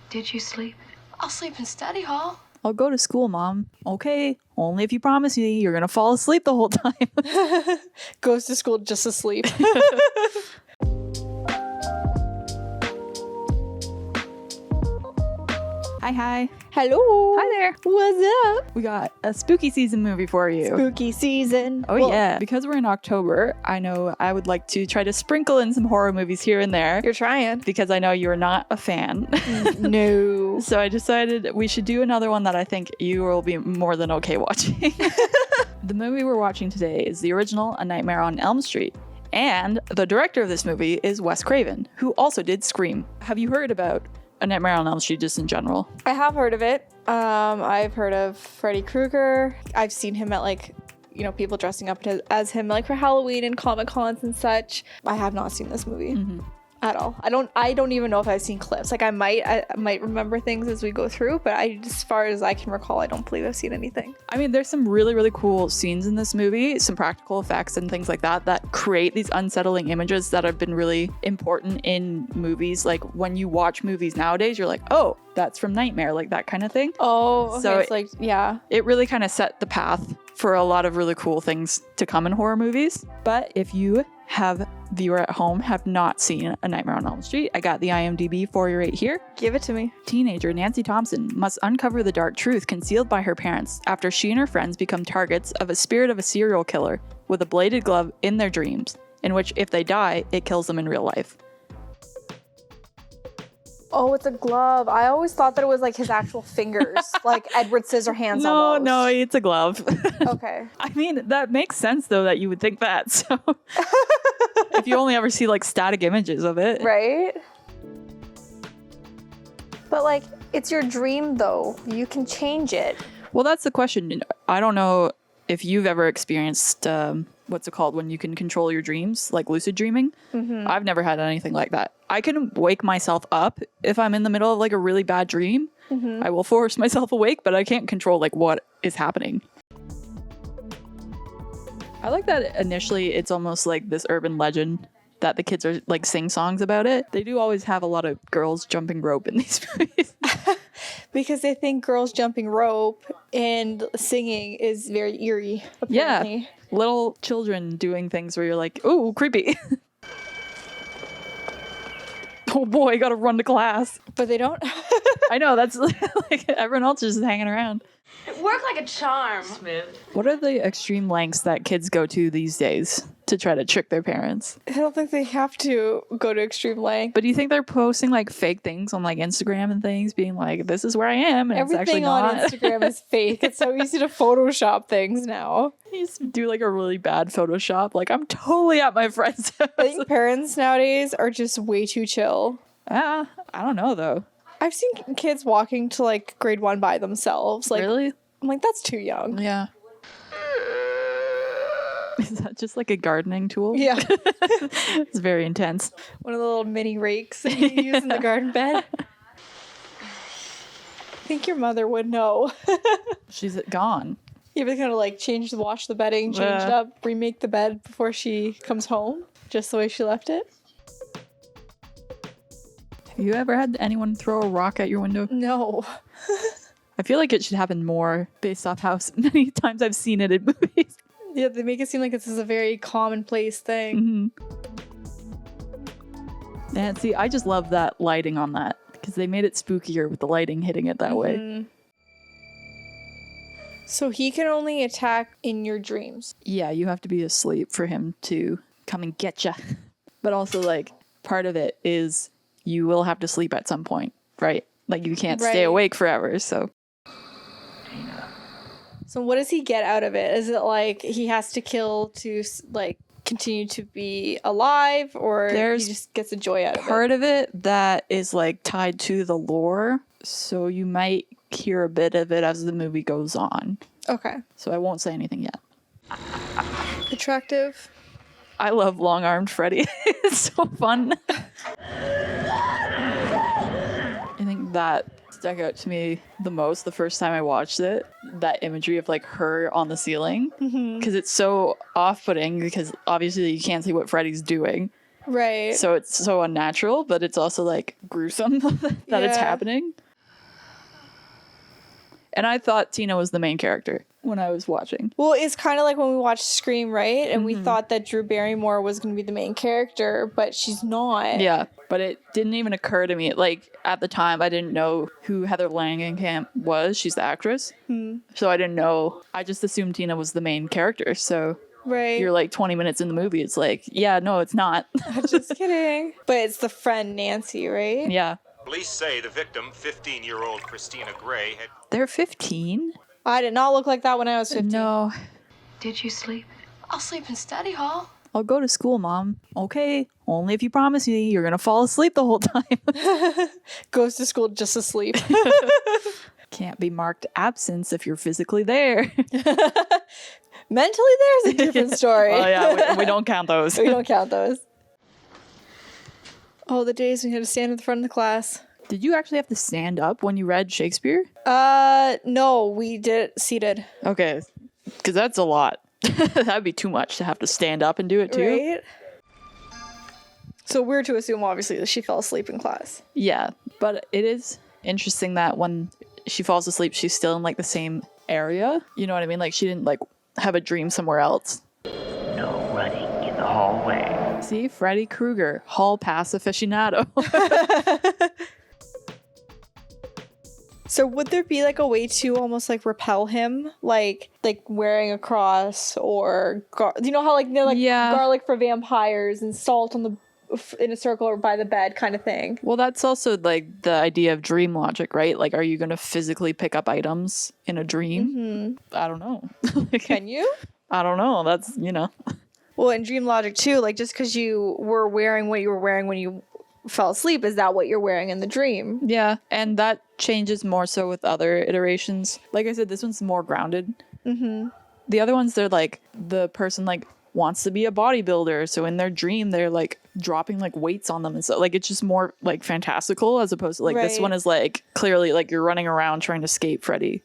Did you sleep? I'll sleep in study hall. I'll go to school, Mom. Okay, only if you promise me you're gonna fall asleep the whole time. Goes to school just asleep. Hi. Hello. Hi there. What's up? We got a spooky season movie for you. Spooky season. Oh, well, yeah. Because we're in October, I know I would like to try to sprinkle in some horror movies here and there. You're trying. Because I know you're not a fan. No. So I decided we should do another one that I think you will be more than okay watching. The movie we're watching today is the original A Nightmare on Elm Street. And the director of this movie is Wes Craven, who also did Scream. Have you heard about A Nightmare on Elm Street just in general? I have heard of it. I've heard of Freddy Krueger. I've seen him at people dressing up as him for Halloween and Comic Cons and such. I have not seen this movie at all. I don't even know if I've seen clips. I might remember things as we go through, but as far as I can recall, I don't believe I've seen anything. I mean, there's some really, really cool scenes in this movie, some practical effects and things like that create these unsettling images that have been really important in movies. Like when you watch movies nowadays, you're like, oh, that's from Nightmare, like that kind of thing. Oh, okay. So it's yeah. It really kind of set the path for a lot of really cool things to come in horror movies. But if you viewer at home have not seen A Nightmare on Elm Street, I got the IMDb for you right here. Give it to me. Teenager Nancy Thompson must uncover the dark truth concealed by her parents after she and her friends become targets of a spirit of a serial killer with a bladed glove in their dreams, in which if they die, it kills them in real life. Oh, it's a glove. I always thought that it was his actual fingers, like Edward Scissorhands almost. No, it's a glove. Okay. I mean, that makes sense though that you would think that. So if you only ever see static images of it. Right? But it's your dream though. You can change it. Well, that's the question. I don't know if you've ever experienced what's it called when you can control your dreams, like lucid dreaming. I've never had anything like that. I can wake myself up if I'm in the middle of a really bad dream. I will force myself awake, but I can't control what is happening. I like that initially it's almost like this urban legend that the kids are sing songs about it. They do always have a lot of girls jumping rope in these movies. Because they think girls jumping rope and singing is very eerie, apparently. Yeah. Little children doing things where you're like, ooh, creepy. Oh boy, gotta run to class. But they don't. I know, that's everyone else is just hanging around. It worked like a charm. Smooth. What are the extreme lengths that kids go to these days to try to trick their parents? I don't think they have to go to extreme length. But do you think they're posting fake things on Instagram and things, being this is where I am, and everything it's actually not? on Instagram is fake. It's so easy to Photoshop things now. You just do a really bad Photoshop. I'm totally at my friend's house. I think parents nowadays are just way too chill. I don't know though. I've seen kids walking to grade 1 by themselves. Really? I'm that's too young. Yeah. Is that just a gardening tool? Yeah. It's very intense. One of the little mini rakes that you use in the garden bed. I think your mother would know. She's gone. You have to kind of wash the bedding, change it up, remake the bed before she comes home, just the way she left it. Have you ever had anyone throw a rock at your window? No. I feel like it should happen more based off how many times I've seen it in movies. Yeah, they make it seem like this is a very commonplace thing. And see, I just love that lighting on that because they made it spookier with the lighting hitting it that way. So he can only attack in your dreams. Yeah, you have to be asleep for him to come and get you. But also, part of it is you will have to sleep at some point, right? You can't stay awake forever, so. So what does he get out of it? Is it he has to kill to continue to be alive, or he just gets a joy out of it? Part of it that is tied to the lore, so you might hear a bit of it as the movie goes on. Okay. So I won't say anything yet. Attractive. I love long-armed Freddy. It's so fun. I think that stuck out to me the most the first time I watched it. That imagery of her on the ceiling. Because it's so off-putting because obviously you can't see what Freddy's doing. Right. So it's so unnatural, but it's also like gruesome that it's happening. And I thought Tina was the main character when I was watching. Well, it's kind of like when we watched Scream, right? And we thought that Drew Barrymore was going to be the main character, but she's not. Yeah, but it didn't even occur to me. Like, at the time, I didn't know who Heather Langenkamp was. She's the actress. So I didn't know. I just assumed Tina was the main character. So Right. you're like 20 minutes in the movie. It's like, yeah, no, it's not. I'm just kidding. But it's the friend Nancy, right? Yeah. Police say the victim, 15-year-old Christina Gray, had... They're 15? I did not look like that when I was 15. No. Did you sleep? I'll sleep in study hall. I'll go to school, Mom. Okay. Only if you promise me you're going to fall asleep the whole time. Goes to school just asleep. Can't be marked absence if you're physically there. Mentally, there's a different story. Oh, yeah. We don't count those. We don't count those. Oh, the days when you had to stand in the front of the class. Did you actually have to stand up when you read Shakespeare? No, we did it seated. Okay. Because that's a lot. That'd be too much to have to stand up and do it too. Right? So we're to assume, obviously, that she fell asleep in class. Yeah. But it is interesting that when she falls asleep, she's still in like the same area. You know what I mean? Like she didn't like have a dream somewhere else. No running in the hallway. See, Freddy Krueger, hall pass aficionado. So would there be like a way to almost like repel him, like wearing a cross or you know how like they're like garlic for vampires and salt on the in a circle or by the bed kind of thing? Well, that's also like the idea of dream logic, right? Like, are you going to physically pick up items in a dream? I don't know. Can you? I don't know. That's, you know. Well, in dream logic too, like just because you were wearing what you were wearing when you fell asleep, is that what you're wearing in the dream? Yeah, and that changes more so with other iterations. Like I said, this one's more grounded. The other ones, they're like, the person like wants to be a bodybuilder, so in their dream they're like dropping like weights on them and stuff. Like it's just more like fantastical as opposed to like this one is like clearly like you're running around trying to escape Freddy.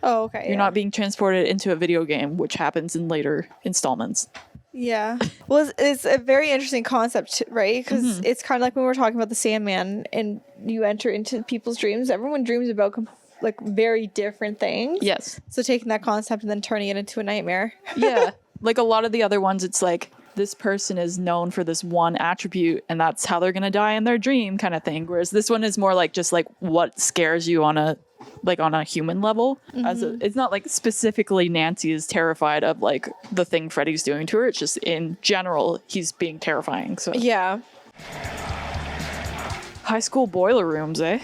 Oh, okay. You're not being transported into a video game, which happens in later installments. Yeah. Well, it's a very interesting concept, right? Because it's kind of like when we were talking about the Sandman and you enter into people's dreams. Everyone dreams about like very different things. Yes. So taking that concept and then turning it into a nightmare. Yeah. Like a lot of the other ones, it's like this person is known for this one attribute and that's how they're going to die in their dream kind of thing. Whereas this one is more like just like what scares you on a human level. It's not like specifically Nancy is terrified of like the thing Freddy's doing to her. It's just in general, he's being terrifying. So Yeah. high school boiler rooms, eh?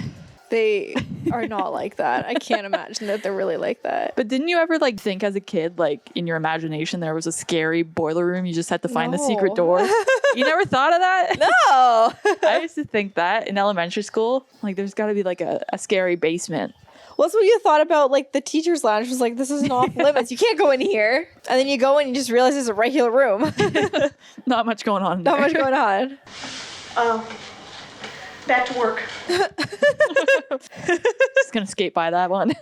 They are not like that. I can't imagine that they're really like that. But didn't you ever like think as a kid, like in your imagination, there was a scary boiler room? You just had to find the secret No. door. You never thought of that? No. I used to think that in elementary school, like there's got to be like a scary basement. What's what you thought about like the teacher's lounge was like, this isn't off limits. You can't go in here. And then you go in and you just realize it's a regular room. Not much going on. Not much going on. Back to work. Just gonna skate by that one.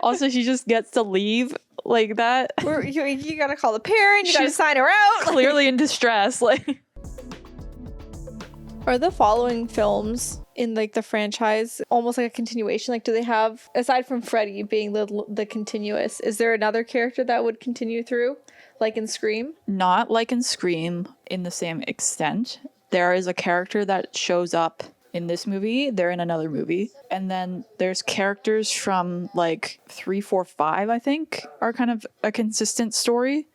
Also, she just gets to leave like that. You gotta call the parent. You gotta She's sign her out. Clearly in distress. Like, are the following films in like the franchise almost like a continuation? Like, do they have, aside from Freddy being the continuous, is there another character that would continue through, like in Scream? not like in Scream in the same extent. There is a character that shows up in this movie. They're in another movie. And then there's characters from like 3, 4, 5, I think, are kind of a consistent story.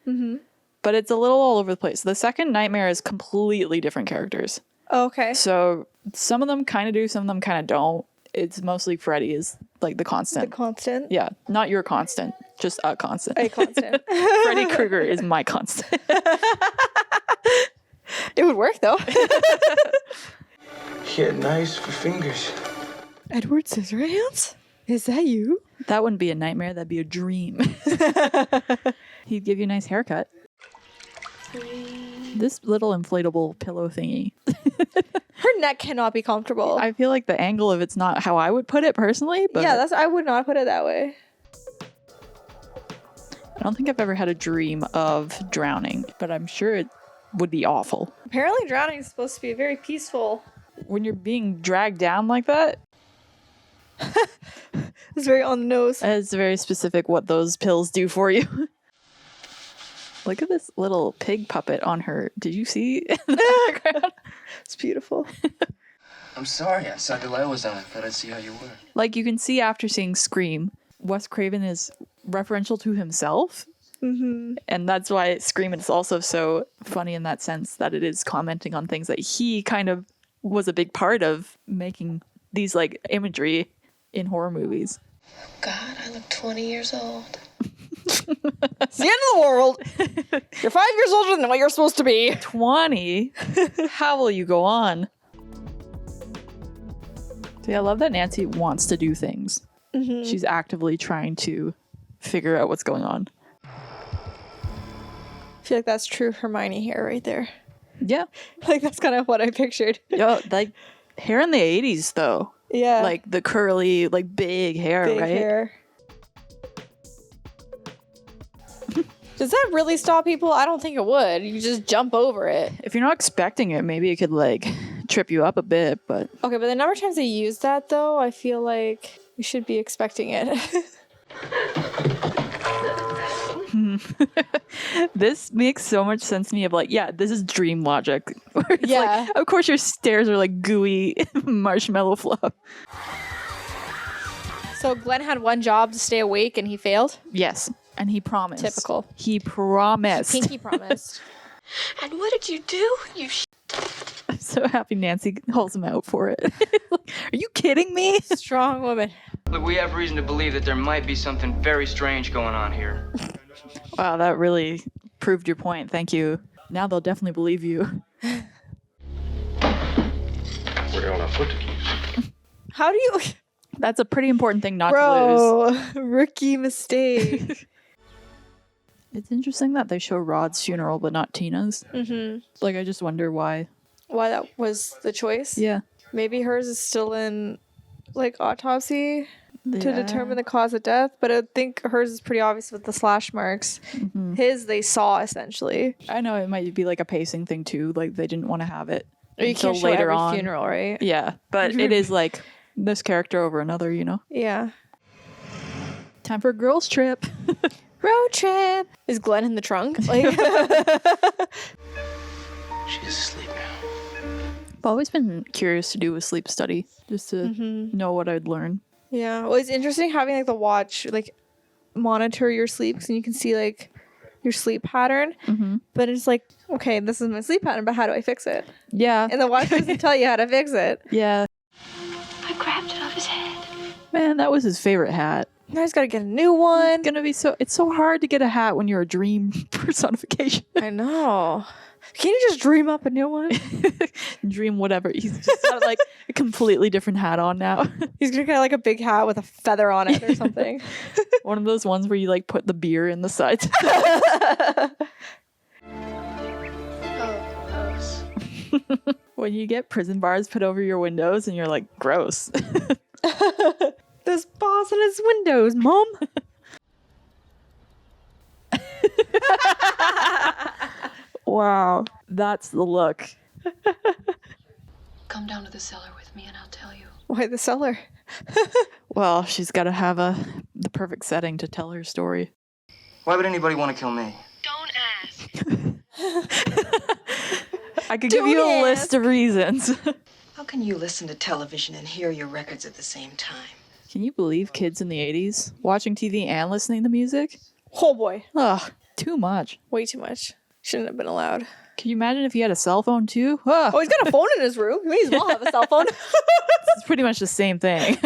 But it's a little all over the place. The second Nightmare is completely different characters. Okay. So some of them kind of do, some of them kind of don't. It's mostly Freddy is like the constant. The constant. Yeah, not your constant, just a constant. A constant. Freddy Krueger is my constant. It would work though. He had knives for fingers. Edward Scissorhands? Is that you? That wouldn't be a nightmare, that'd be a dream. He'd give you a nice haircut. This little inflatable pillow thingy. Her neck cannot be comfortable. I feel like the angle of it's not how I would put it personally, but yeah, I would not put it that way. I don't think I've ever had a dream of drowning, but I'm sure it would be awful. Apparently drowning is supposed to be very peaceful. When you're being dragged down like that, It's very on the nose. it's very specific what those pills do for you. Look at this little pig puppet on her. Did you see in the background? It's beautiful. I'm sorry. I saw the light was on. I thought I'd see how you were. Like, you can see after seeing Scream, Wes Craven is referential to himself. Mm-hmm. And that's why Scream is also so funny in that sense, that it is commenting on things that he kind of was a big part of making these like imagery in horror movies. God, I look 20 years old. It's the end of the world. You're 5 years older than what you're supposed to be. 20? How will you go on? So yeah, I love that Nancy wants to do things. Mm-hmm. She's actively trying to figure out what's going on. I feel like that's true Hermione hair right there. Yeah. Like, that's kind of what I pictured. Yo, like, hair in the 80s, though. Yeah. Like, the curly, like, big hair, big right? hair. Does that really stop people? I don't think it would. You just jump over it. If you're not expecting it, maybe it could, like, trip you up a bit, but... Okay, but the number of times they use that, though, I feel like you should be expecting it. This makes so much sense to me of, like, yeah, this is dream logic. Where it's Yeah. like, of course your stairs are, like, gooey marshmallow fluff. So Glenn had one job to stay awake and he failed? Yes. And he promised. Typical. He promised. Pinky promised. And what did you do? You I'm so happy Nancy calls him out for it. Are you kidding me? Strong woman. Look, we have reason to believe that there might be something very strange going on here. Wow, that really proved your point. Thank you. Now they'll definitely believe you. Where do I put the keys? How do you... That's a pretty important thing not to lose. Bro, rookie mistake. It's interesting that they show Rod's funeral but not Tina's. Mm-hmm. Like, I just wonder why. Why that was the choice? Yeah. Maybe hers is still in, like, autopsy to Yeah. determine the cause of death, but I think hers is pretty obvious with the slash marks. Mhm. His, they saw, essentially. I know it might be like a pacing thing too. Like, they didn't want to have it Or you until can't show later every on. funeral, right? Yeah, but it is like this character over another, you know? Yeah. Time for a girls' trip. Road trip. Is Glenn in the trunk? Like, She's asleep now. I've always been curious to do a sleep study just to know what I'd learn. yeah. Well, it's interesting having like the watch like monitor your sleeps and you can see like your sleep pattern. Mm-hmm. But it's like, okay, this is my sleep pattern, but how do I fix it? Yeah. And the watch doesn't tell you how to fix it. Yeah. I grabbed it off his head. Man, that was his favorite hat. Now he's got to get a new one. It's so hard to get a hat when you're a dream personification. I know. Can you just dream up a new one? Dream whatever. He's just got like a completely different hat on now. He's gonna get like a big hat with a feather on it or something. One of those ones where you like put the beer in the sides. When you get prison bars put over your windows and you're like, gross. There's bars in his windows, Mom. Wow. That's the look. Come down to the cellar with me and I'll tell you. Why the cellar? Well, she's got to have the perfect setting to tell her story. Why would anybody want to kill me? Don't ask. I could give you a list of reasons. How can you listen to television and hear your records at the same time? Can you believe kids in the 80s watching TV and listening to music? Oh boy. Ugh, too much. Way too much. Shouldn't have been allowed. Can you imagine if he had a cell phone too? Ugh, Oh, he's got a phone in his room. He may as well have a cell phone. it's pretty much the same thing.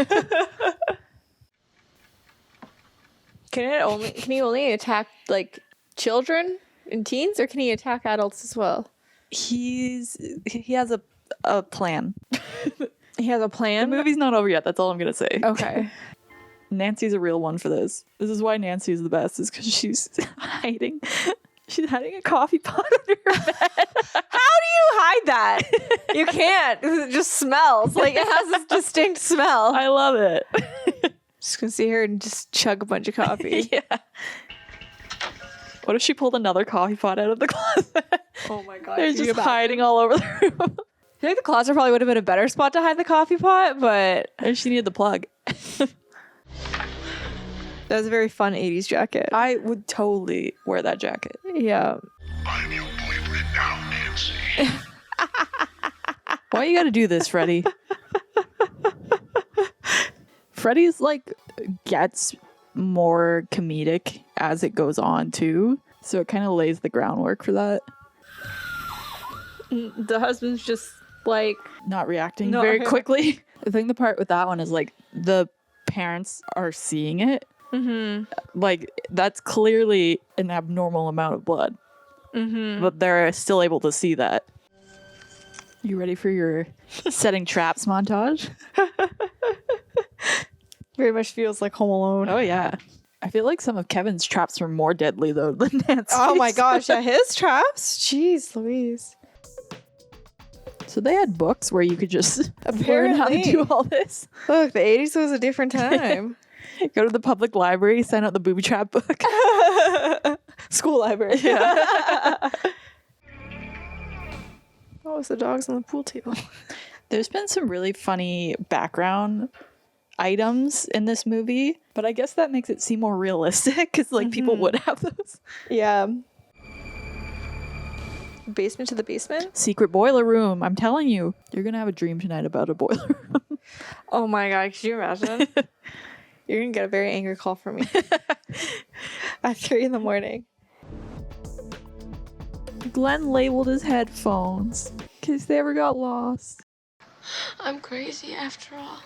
Can he only attack like children and teens, or can he attack adults as well? He has a plan. He has a The plan. movie's not over yet. That's all I'm gonna say. Okay. Nancy's a real one for this. This is why Nancy's the best. Is because she's hiding. She's hiding a coffee pot under her bed. How do you hide that? You can't. It just smells. Like it has this distinct smell. I love it. Just gonna see her and just chug a bunch of coffee. Yeah. What if she pulled another coffee pot out of the closet? Oh my god. They're just hiding all over the room. I think the closet probably would have been a better spot to hide the coffee pot, but And she needed the plug. that was a very fun 80s jacket. I would totally wear that jacket. Yeah. I'm your boyfriend now, Nancy. Why you gotta do this, Freddy? Freddy's like gets more comedic as it goes on too. So it kind of lays the groundwork for that. The husband's just like Not reacting No. very quickly. I think the part with that one is like the parents are seeing it. Like that's clearly an abnormal amount of blood. But they're still able to see that. You ready for your setting traps montage? very much feels like Home Alone. Oh yeah. I feel like some of Kevin's traps were more deadly though than Nancy's. Oh my gosh, yeah, his traps? Jeez Louise. So they had books where you could just learn how to Apparently. do all this. Look, the 80s was a different time. Go to the public library, sign out the booby trap book. School library. Yeah. Oh, it's the dogs on the pool table. There's been some really funny background items in this movie, but I guess that makes it seem more realistic because like people would have those. Yeah. Basement to the basement? Secret boiler room. I'm telling you, you're gonna have a dream tonight about a boiler room. Oh my god, could you imagine? You're gonna get a very angry call from me at 3 a.m. Glenn labeled his headphones in case they ever got lost. I'm crazy after all.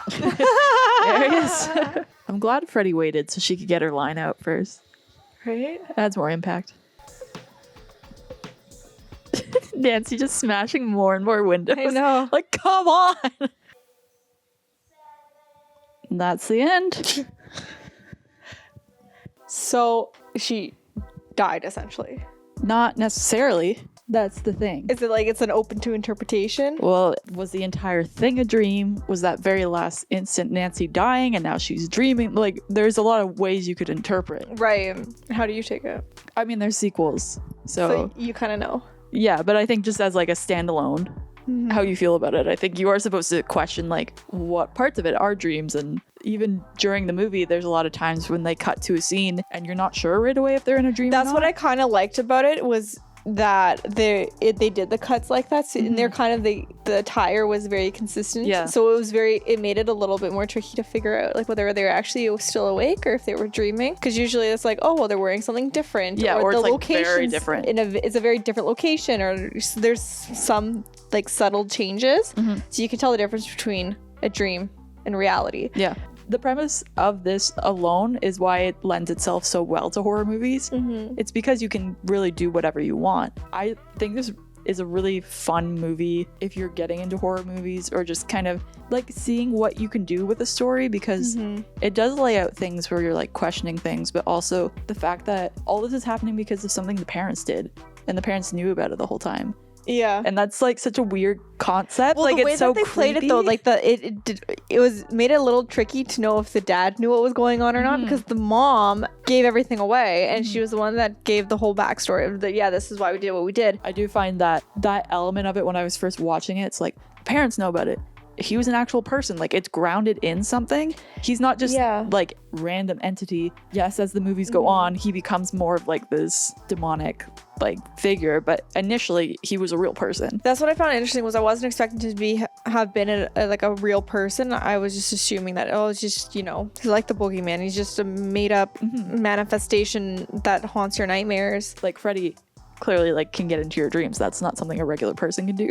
There he is. I'm glad Freddie waited so she could get her line out first. Right? Adds more impact. Nancy just smashing more and more windows. I know. Like, come on. And that's the end. So she died essentially. Not necessarily. That's the thing. Is it like it's an open to interpretation? Well, was the entire thing a dream? Was that very last instant Nancy dying and now she's dreaming? Like, there's a lot of ways you could interpret. Right. How do you take it? I mean, there's sequels. So you kind of know. Yeah, but I think just as like a standalone, how you feel about it. I think you are supposed to question like what parts of it are dreams, and even during the movie, there's a lot of times when they cut to a scene and you're not sure right away if they're in a dream. That's or what not. I kind of liked about it was that they did the cuts like that, so and they're kind of the attire was very consistent. Yeah. So it made it a little bit more tricky to figure out like whether they were actually still awake or if they were dreaming. Because usually it's like, oh well, they're wearing something different. Yeah, or the it's, like, location's very different. It's a very different location, or there's some like subtle changes, so you can tell the difference between a dream and reality. Yeah. The premise of this alone is why it lends itself so well to horror movies. It's because you can really do whatever you want. I think this is a really fun movie if you're getting into horror movies or just kind of like seeing what you can do with a story, because it does lay out things where you're like questioning things, but also the fact that all this is happening because of something the parents did and the parents knew about it the whole time. Yeah. And that's like such a weird concept. Well, like the way it's so that they played it though, creepy. like it was made it a little tricky to know if the dad knew what was going on or not, because the mom gave everything away and she was the one that gave the whole backstory of this is why we did what we did. I do find that element of it when I was first watching it, it's like parents know about it. He was an actual person. Like, it's grounded in something. He's not just like random entity. Yes, as the movies go on, he becomes more of like this demonic like figure, but initially he was a real person. That's what I found interesting, was I wasn't expecting to have been like a real person. I was just assuming that it's just, he's like the boogeyman. He's just a made up manifestation that haunts your nightmares. Like Freddy clearly like can get into your dreams. That's not something a regular person can do.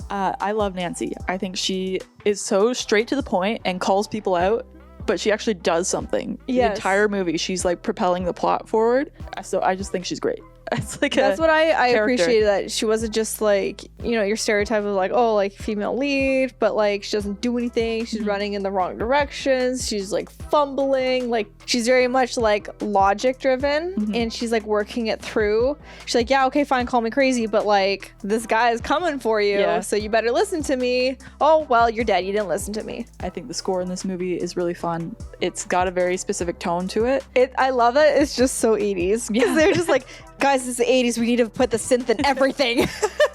I love Nancy. I think she is so straight to the point and calls people out, but she actually does something. The entire movie she's like propelling the plot forward. So I just think she's great. It's like That's what I character. appreciated, that she wasn't just like, you know, your stereotype of like, oh, like female lead, but like she doesn't do anything. She's running in the wrong directions. She's like fumbling. Like she's very much like logic driven, and she's like working it through. She's like, yeah, okay, fine, call me crazy, but like this guy is coming for you, so you better listen to me. Oh, well, you're dead. You didn't listen to me. I think the score in this movie is really fun. It's got a very specific tone to it. I love it. It's just so 80s because they're just like, guys, it's the 80s. We need to put the synth in everything.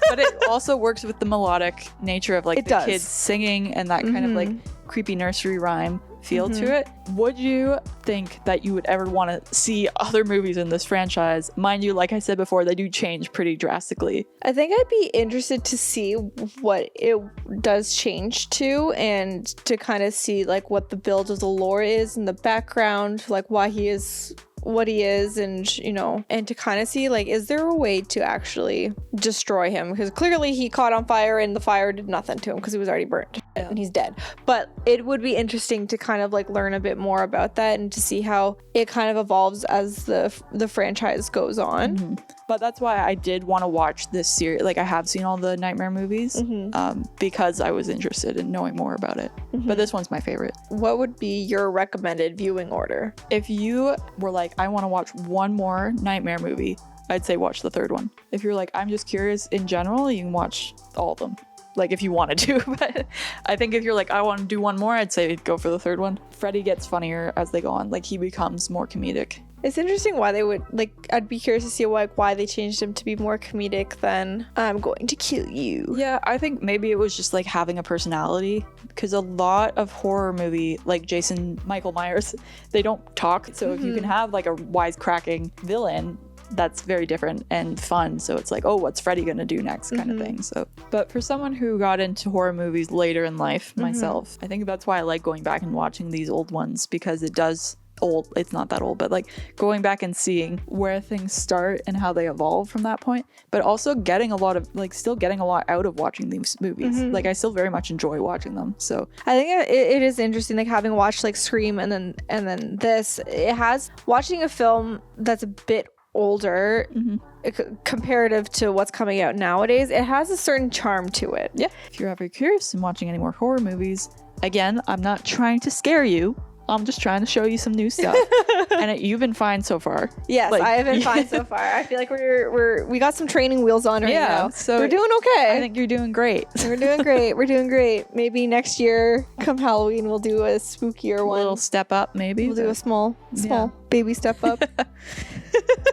But it also works with the melodic nature of like the kids singing and that kind of like creepy nursery rhyme feel to it. Would you think that you would ever want to see other movies in this franchise? Mind you, like I said before, they do change pretty drastically. I think I'd be interested to see what it does change to, and to kind of see like what the build of the lore is in the background, like why he is what he is, and you know, and to kind of see like, is there a way to actually destroy him, because clearly he caught on fire and the fire did nothing to him because he was already burnt and he's dead. But it would be interesting to kind of like learn a bit more about that, and to see how it kind of evolves as the franchise goes on. But that's why I did want to watch this series. Like I have seen all the Nightmare movies because I was interested in knowing more about it. But this one's my favorite. What would be your recommended viewing order? If you were like, I want to watch one more Nightmare movie, I'd say watch the third one. If you're like, I'm just curious in general, you can watch all of them. Like if you wanted to. But I think if you're like, I want to do one more, I'd say go for the third one. Freddy gets funnier as they go on. Like he becomes more comedic. It's interesting why they would, like, I'd be curious to see why they changed him to be more comedic than I'm going to kill you. Yeah, I think maybe it was just like having a personality, because a lot of horror movie, like Michael Myers, they don't talk. So if you can have like a wisecracking villain, that's very different and fun. So it's like, oh, what's Freddy gonna do next kind of thing. So, but for someone who got into horror movies later in life, myself, I think that's why I like going back and watching these old ones, because it does it's not that old, but like going back and seeing where things start and how they evolve from that point, but also getting a lot out of watching these movies. Like I still very much enjoy watching them. So I think it is interesting, like having watched like Scream and then this, it has watching a film that's a bit older comparative to what's coming out nowadays, it has a certain charm to it. Yeah, if you're ever curious in watching any more horror movies, again, I'm not trying to scare you, I'm just trying to show you some new stuff. And you've been fine so far. Yes, I have been fine so far. I feel like we got some training wheels on right now. So we're doing okay. I think you're doing great. We're doing great. We're doing great. Maybe next year, come Halloween, we'll do a spookier one. A little step up, maybe. We'll do a small baby step up.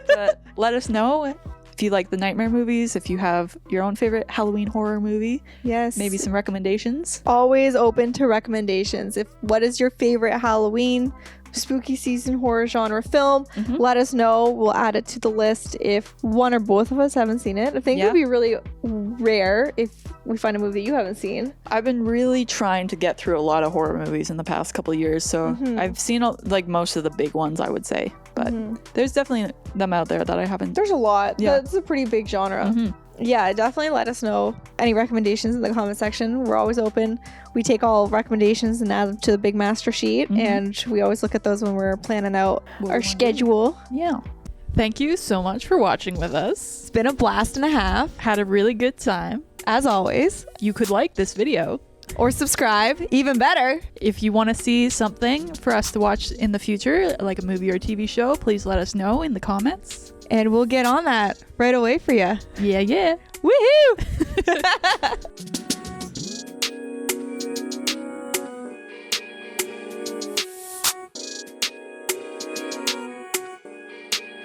But let us know if you like the Nightmare movies, if you have your own favorite Halloween horror movie. Yes. Maybe some recommendations. Always open to recommendations. What is your favorite Halloween spooky season horror genre film? Let us know. We'll add it to the list if one or both of us haven't seen it. I think it would be really rare if we find a movie that you haven't seen. I've been really trying to get through a lot of horror movies in the past couple of years, so I've seen like most of the big ones, I would say, but there's definitely them out there that I haven't. There's a lot. That's a pretty big genre. Yeah, definitely let us know any recommendations in the comment section. We're always open. We take all recommendations and add them to the big master sheet, and we always look at those when we're planning out our schedule. Yeah. Thank you so much for watching with us. It's been a blast and a half. Had a really good time. As always. You could like this video. Or subscribe, even better. If you want to see something for us to watch in the future, like a movie or a TV show, please let us know in the comments. And we'll get on that right away for you. Yeah. Woohoo!